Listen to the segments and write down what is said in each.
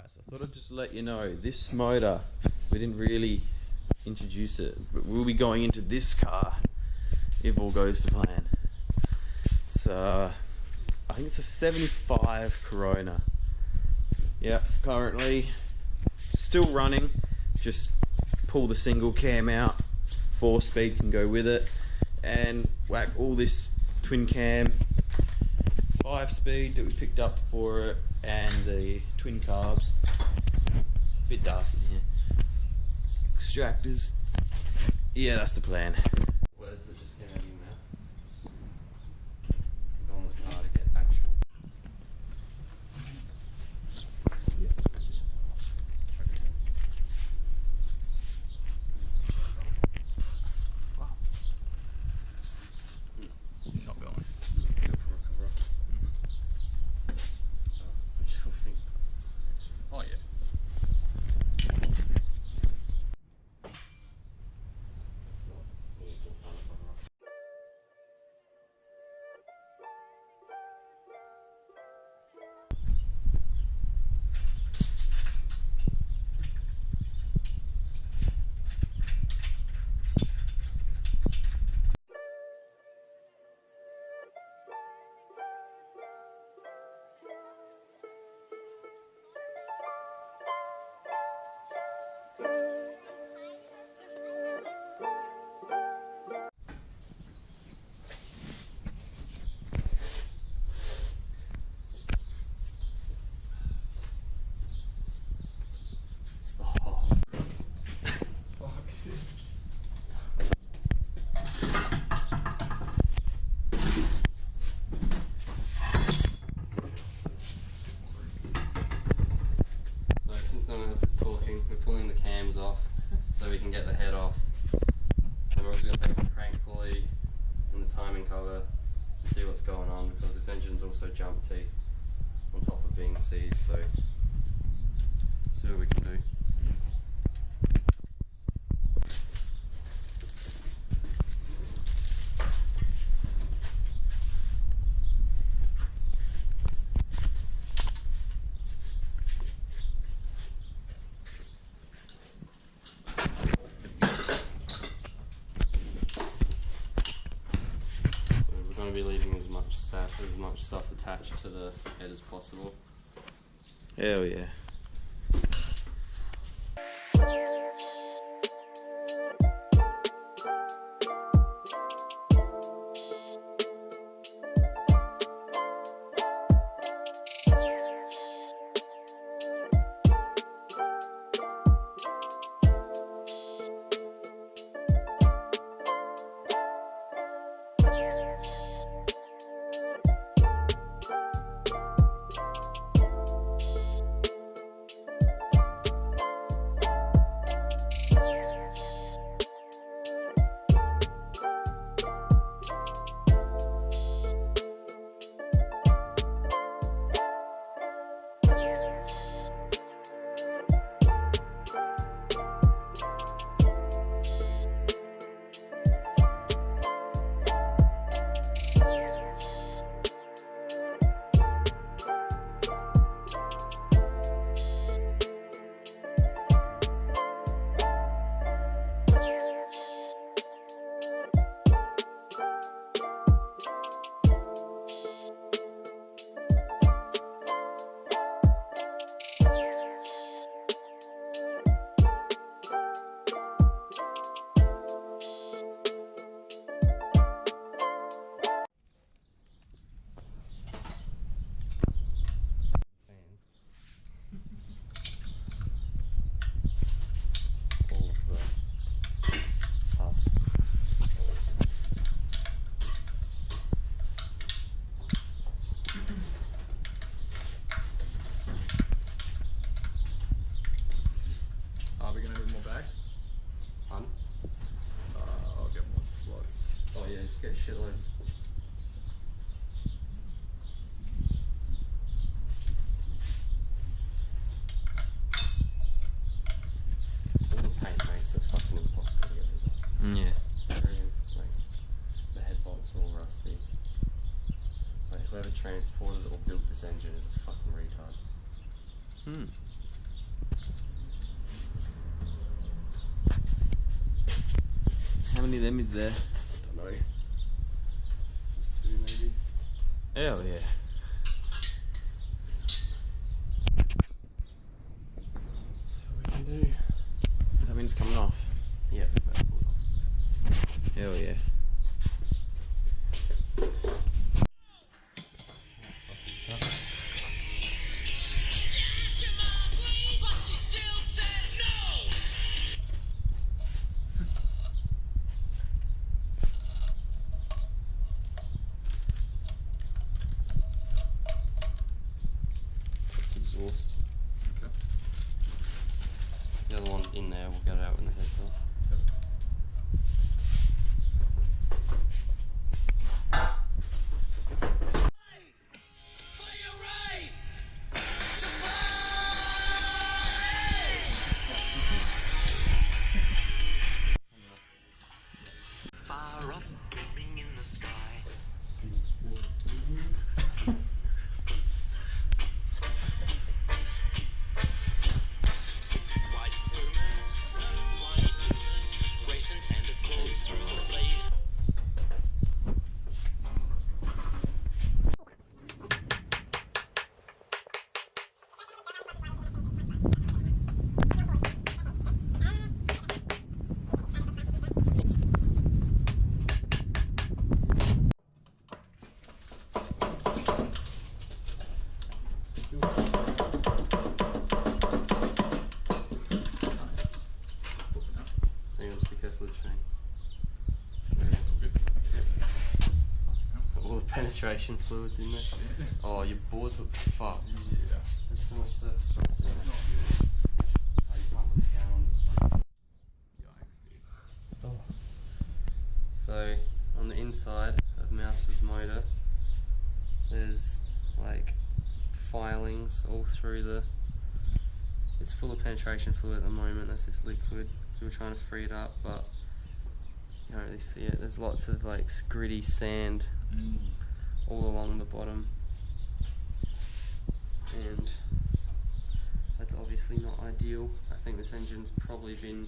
Alright, so I thought I'd just let you know, this motor, we didn't really introduce it, but we'll be going into this car if all goes to plan. It's I think it's a 75 Corona. Yeah, currently still running, just pull the single cam out, 4-speed can go with it, and whack all this twin cam 5-speed that we picked up for it, and the twin carbs. Bit dark in here. Extractors. Yeah, that's the plan. Words that just came out of your mouth. Go on the car to get actual. Yeah. Fuck. Not going. Oh yeah. Since no one else is talking, we're pulling the cams off so we can get the head off. And we're also going to take the crank pulley and the timing cover and see what's going on, because this engine's also jump teeth on top of being seized, so see what we can do. We're going to be leaving as much stuff attached to the head as possible. Hell yeah. Are we going to need more bags? Hun? I'll get more supplies. Oh yeah, just get shitloads. All the paint makes it fucking impossible to get this off. Yeah. Everything's like, the head bolts are all rusty. Like whoever transported or built this engine is a fucking retard. Hmm. many of them is there? Don't know. Just 2 maybe. Hell yeah. What we can do? Does that mean it's coming off? Yeah, that's pulled off. Hell yeah. It's exhaust. Okay. The other one's in there, we'll get it out when the head's off. Far off, gleaming in the sky. White rumors, white rumors, racing Santa Claus through the blaze. Hang on, just be careful of the chain. All the penetration fluids in there. Oh, your boards look fucked. Yeah. There's so much surface rust in It's there. not good. Oh, you can't put the down. Yikes, dude. So, on the inside of Mouse's motor, there's like filings all through the. It's full of penetration fluid at the moment. That's this liquid. We were trying to free it up, but you don't really see it. There's lots of like gritty sand all along the bottom, and that's obviously not ideal. I think this engine's probably been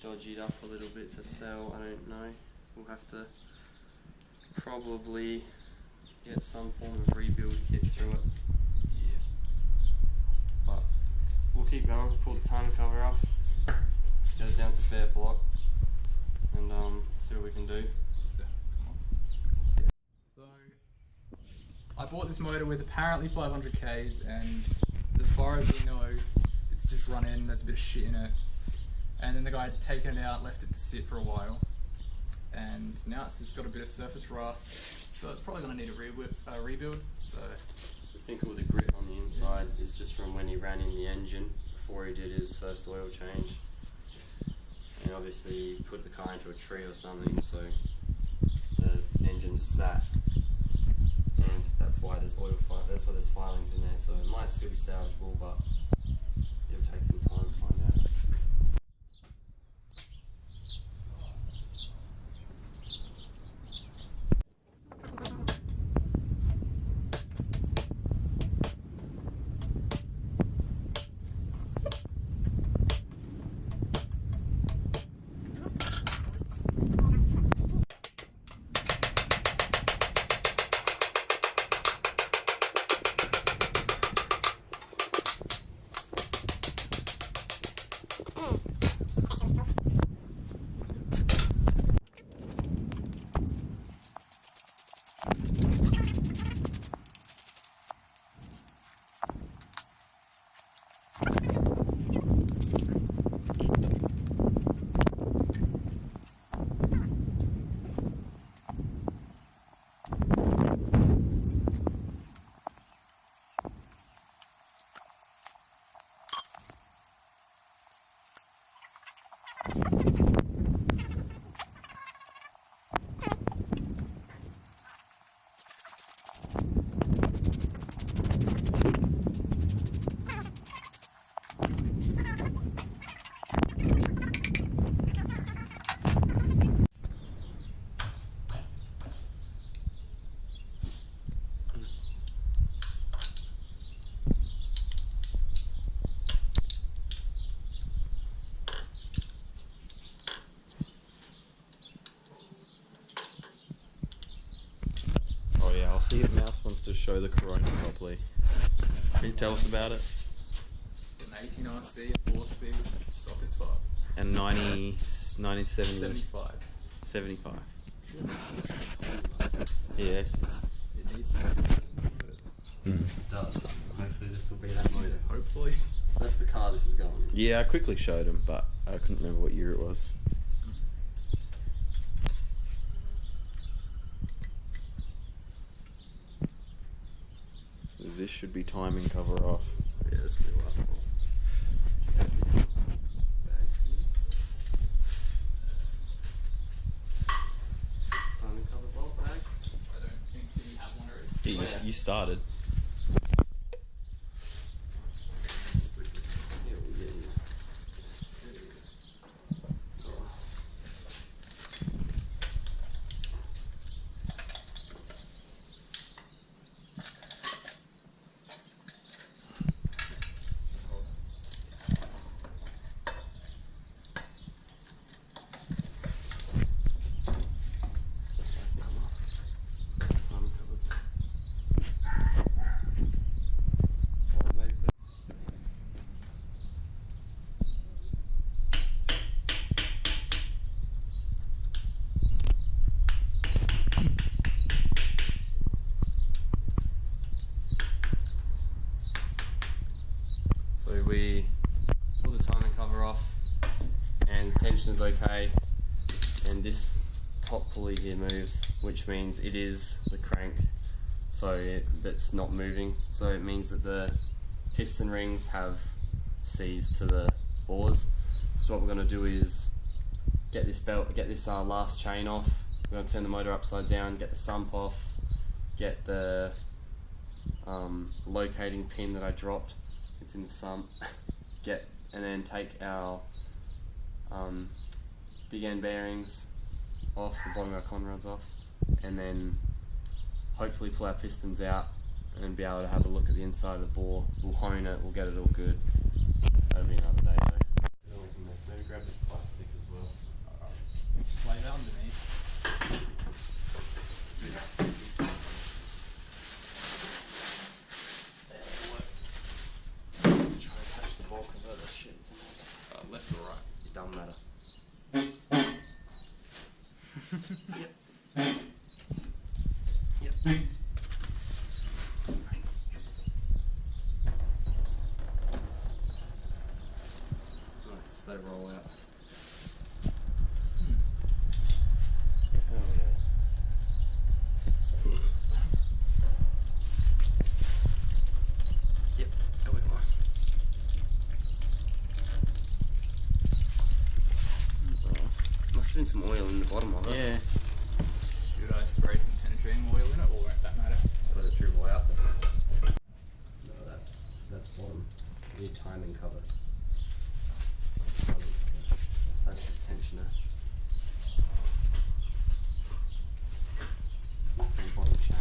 dodgied up a little bit to sell. I don't know. We'll have to probably get some form of rebuild kit through it. Yeah. But we'll keep going. Pull the timing cover off. Goes down to fair block, and see what we can do. Come on. So, I bought this motor with apparently 500 Ks, and as far as we know, it's just run in, there's a bit of shit in it. And then the guy had taken it out, left it to sit for a while. And now it's just got a bit of surface rust, so it's probably going to need a rebuild. So, We think all the grit on the inside is just from when he ran in the engine before he did his first oil change. And obviously he put the car into a tree or something, so the engine's sat. And that's why there's that's why there's filings in there. So it might still be salvageable, but it'll take some time to find out. to show the Corona properly. Can you tell us about it? An 18 RC, 4-speed, stock as fuck. And 90, 70, 75. 75. Yeah. It needs to It does. Hopefully this will be that motor. hopefully. So that's the car this is going in. Yeah, I quickly showed him, but I couldn't remember what year it was. So this should be timing cover off. Yeah, this will be the last one. Timing cover bolt bag. I don't think we have one already. You started. Yeah, we'll get in. Timing cover. Or maybe put So we pull the timing cover off and the tension is okay, and this top pulley here moves, which means it is the crank, so that's not moving, so it means that the piston rings have C's to the bores. So what we're going to do is get this last chain off. We're going to turn the motor upside down, get the sump off, get the locating pin that I dropped, it's in the sump, and then take our big end bearings off, the bottom of our con rods off, and then hopefully pull our pistons out and be able to have a look at the inside of the bore. We'll hone it, we'll get it all good. That'll be another day though. Maybe grab this plastic as well. Lay that underneath. Try and catch the bulk of it. That shit, it's in Left or right? it doesn't matter. Yep. Nice, just let it roll out. Oh yeah. Yep, go with mine. Must have been some oil in the bottom of it. Yeah. Should I spray some penetrating oil in it, or won't that matter? Just let it dribble out. No, that's bottom. You need timing cover. That's just tensioner. And bottom chain.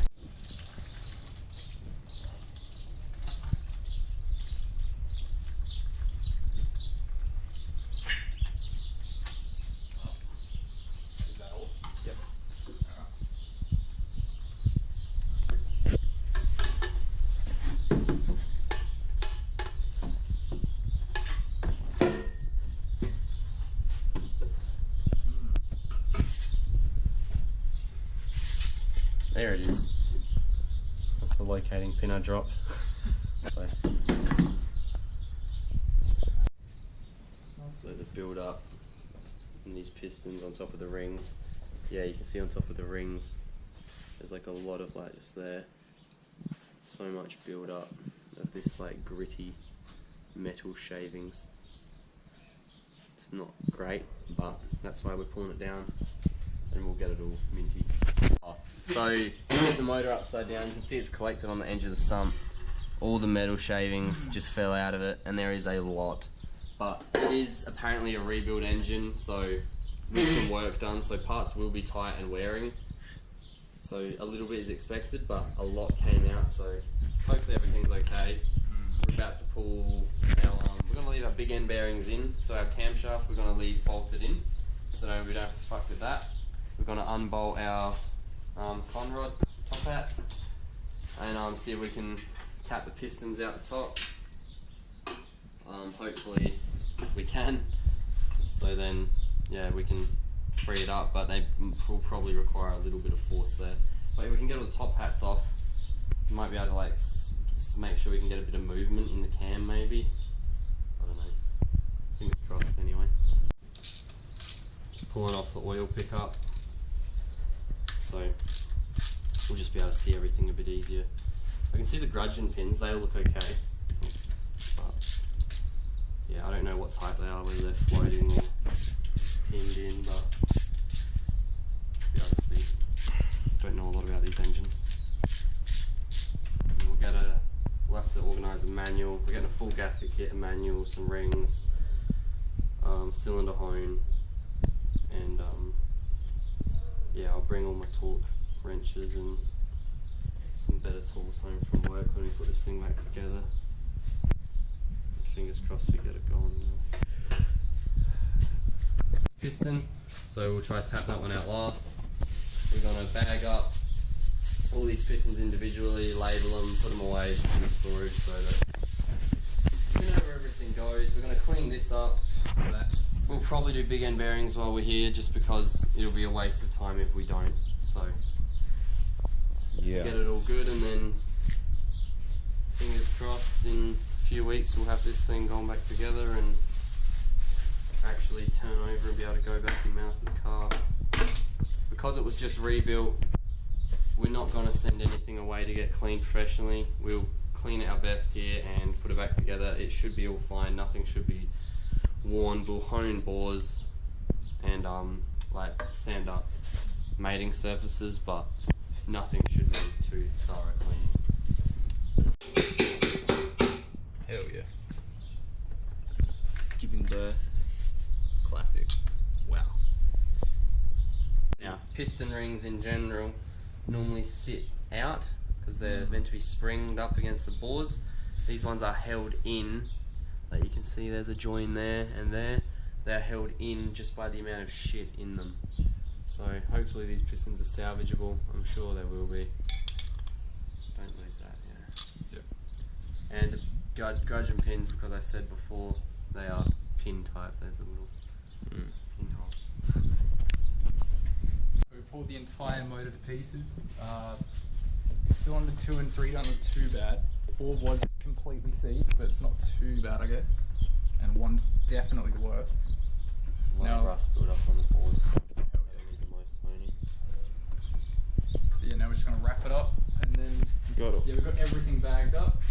Is that all? Yep. Alright. There it is. That's the locating pin I dropped. So the build up in these pistons on top of the rings. Yeah, you can see on top of the rings there's like a lot of like just there. So much build up of this like gritty metal shavings. It's not great, but that's why we're pulling it down and we'll get it all minty. So you set the motor upside down, you can see it's collected on the edge of the sump. All the metal shavings just fell out of it, and there is a lot. But it is apparently a rebuild engine, so with some work done, so parts will be tight and wearing. So a little bit is expected, but a lot came out, so hopefully everything's okay. We're about to pull our, we're going to leave our big end bearings in, so our camshaft we're going to leave bolted in, so no, we don't have to fuck with that. We're going to unbolt our con rod top hats. and see if we can tap the pistons out the top. Hopefully we can. So then, yeah, we can free it up, but they will probably require a little bit of force there. But if we can get all the top hats off, we might be able to like make sure we can get a bit of movement in the cam maybe. I don't know. Fingers crossed anyway. Just pulling off the oil pickup. So we'll just be able to see everything a bit easier. I can see the gudgeon pins, they all look okay. But yeah, I don't know what type they are, whether they're floating or pinned in, but be able to see. Don't know a lot about these engines. And we'll have to organise a manual. We're getting a full gasket kit, a manual, some rings, cylinder hone, and yeah, I'll bring all my torque wrenches and some better tools home from work when we put this thing back together. Fingers crossed we get it going now. Piston, so we'll try to tap that one out last. We're going to bag up all these pistons individually, label them, put them away in the storage so that we know where everything goes. We're going to clean this up. We'll probably do big end bearings while we're here, just because it'll be a waste of time if we don't. So let's get it all good, and then fingers crossed in a few weeks we'll have this thing going back together and actually turn over and be able to go back in Mouse's car. Because it was just rebuilt, we're not going to send anything away to get cleaned professionally. We'll clean it our best here and put it back together. It should be all fine, nothing should be worn. We'll hone bores and like sand up mating surfaces, but nothing should need too thorough cleaning. Hell yeah. Giving birth. Classic. Wow. Now, piston rings in general normally sit out because they're meant to be springed up against the bores. These ones are held in. Like you can see, there's a join there and there. They're held in just by the amount of shit in them. So hopefully these pistons are salvageable. I'm sure they will be. Don't lose that, yeah. Yep. And the gudgeon pins, because I said before, they are pin type. There's a little pin hole. So we pulled the entire motor to pieces. Cylinder 2 and 3 don't look too bad. 4 was completely seized, but it's not too bad, I guess. And 1's definitely the worst. There's a lot of rust built up on the bores. That'll need the most toning. So yeah, now we're just gonna wrap it up, and then Got it. yeah, we've got everything bagged up.